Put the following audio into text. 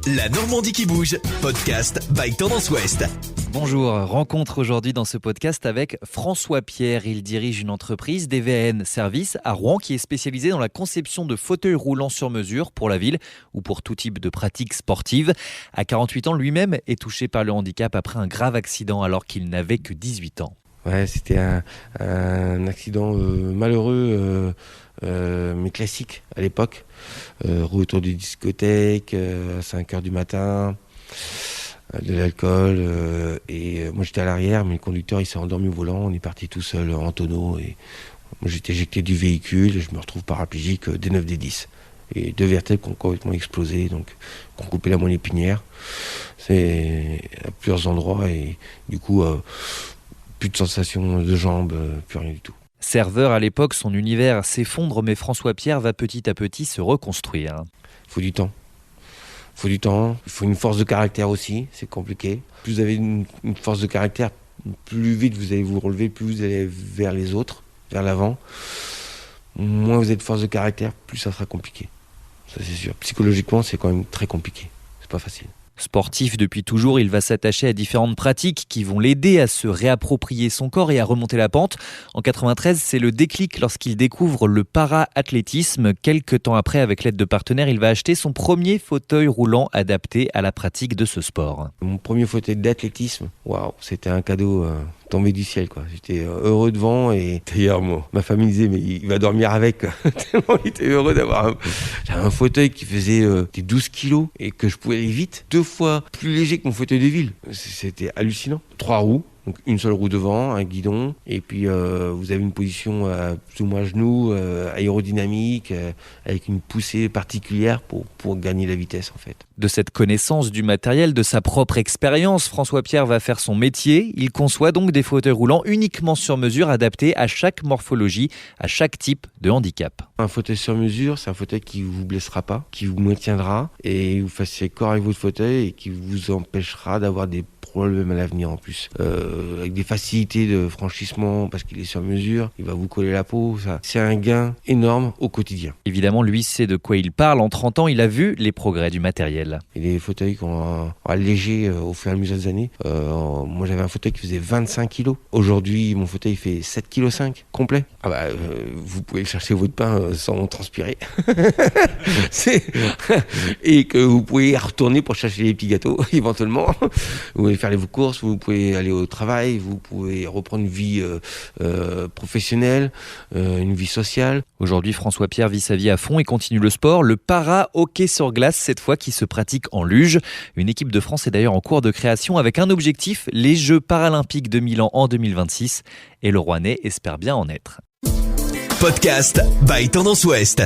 La Normandie qui bouge, podcast by Tendance Ouest. Bonjour, rencontre aujourd'hui dans ce podcast avec François Pierre. Il dirige une entreprise DVN Service à Rouen qui est spécialisée dans la conception de fauteuils roulants sur mesure pour la ville ou pour tout type de pratiques sportives. À 48 ans, lui-même est touché par le handicap après un grave accident alors qu'il n'avait que 18 ans. Ouais, c'était un accident malheureux, mais classique à l'époque. Roue autour des discothèques, à 5h du matin, de l'alcool. Et moi j'étais à l'arrière, mais le conducteur il s'est endormi au volant. On est parti tout seul en tonneau. Et moi j'étais éjecté du véhicule et je me retrouve paraplégique des 9 des 10. Et deux vertèbres qui ont complètement explosé, donc qui ont coupé la moelle épinière. C'est à plusieurs endroits et du coup... plus de sensation de jambes, plus rien du tout. Serveur à l'époque, son univers s'effondre, mais François Pierre va petit à petit se reconstruire. Il faut du temps. Il faut une force de caractère aussi, c'est compliqué. Plus vous avez une force de caractère, plus vite vous allez vous relever, plus vous allez vers les autres, vers l'avant. Moins vous avez de force de caractère, plus ça sera compliqué. Ça c'est sûr. Psychologiquement, c'est quand même très compliqué. C'est pas facile. Sportif depuis toujours, il va s'attacher à différentes pratiques qui vont l'aider à se réapproprier son corps et à remonter la pente. En 93, c'est le déclic lorsqu'il découvre le para-athlétisme. Quelques temps après, avec l'aide de partenaires, il va acheter son premier fauteuil roulant adapté à la pratique de ce sport. Mon premier fauteuil d'athlétisme, waouh, c'était un cadeau tombé du ciel, quoi. J'étais heureux devant et d'ailleurs, ma famille disait mais il va dormir avec. Tellement il était heureux d'avoir j'avais un fauteuil qui faisait des 12 kilos et que je pouvais aller vite. 2 fois plus léger que mon fauteuil de ville. C'était hallucinant. 3 roues. Donc une seule roue devant, un guidon, et puis vous avez une position plus ou moins à genoux, aérodynamique, avec une poussée particulière pour gagner la vitesse en fait. De cette connaissance du matériel, de sa propre expérience, François Pierre va faire son métier. Il conçoit donc des fauteuils roulants uniquement sur mesure, adaptés à chaque morphologie, à chaque type de handicap. Un fauteuil sur mesure, c'est un fauteuil qui vous blessera pas, qui vous maintiendra, et vous fassiez corps avec votre fauteuil, et qui vous empêchera d'avoir des problème à l'avenir en plus, avec des facilités de franchissement parce qu'il est sur mesure, il va vous coller la peau, ça. C'est un gain énorme au quotidien. Évidemment, lui sait de quoi il parle. En 30 ans, il a vu les progrès du matériel. Et les fauteuils qui ont allégé au fur et à mesure des années. Moi j'avais un fauteuil qui faisait 25 kg. Aujourd'hui, mon fauteuil fait 7,5 kg complet. Vous pouvez chercher votre pain sans transpirer. Et que vous pouvez retourner pour chercher les petits gâteaux éventuellement. Vous pouvez faire vos courses, vous pouvez aller au travail, vous pouvez reprendre une vie professionnelle, une vie sociale. Aujourd'hui, François Pierre vit sa vie à fond et continue le sport, le para-hockey sur glace, cette fois qui se pratique en luge. Une équipe de France est d'ailleurs en cours de création avec un objectif, les Jeux paralympiques de Milan en 2026. Et le Rouennais espère bien en être. Podcast by Tendance Ouest.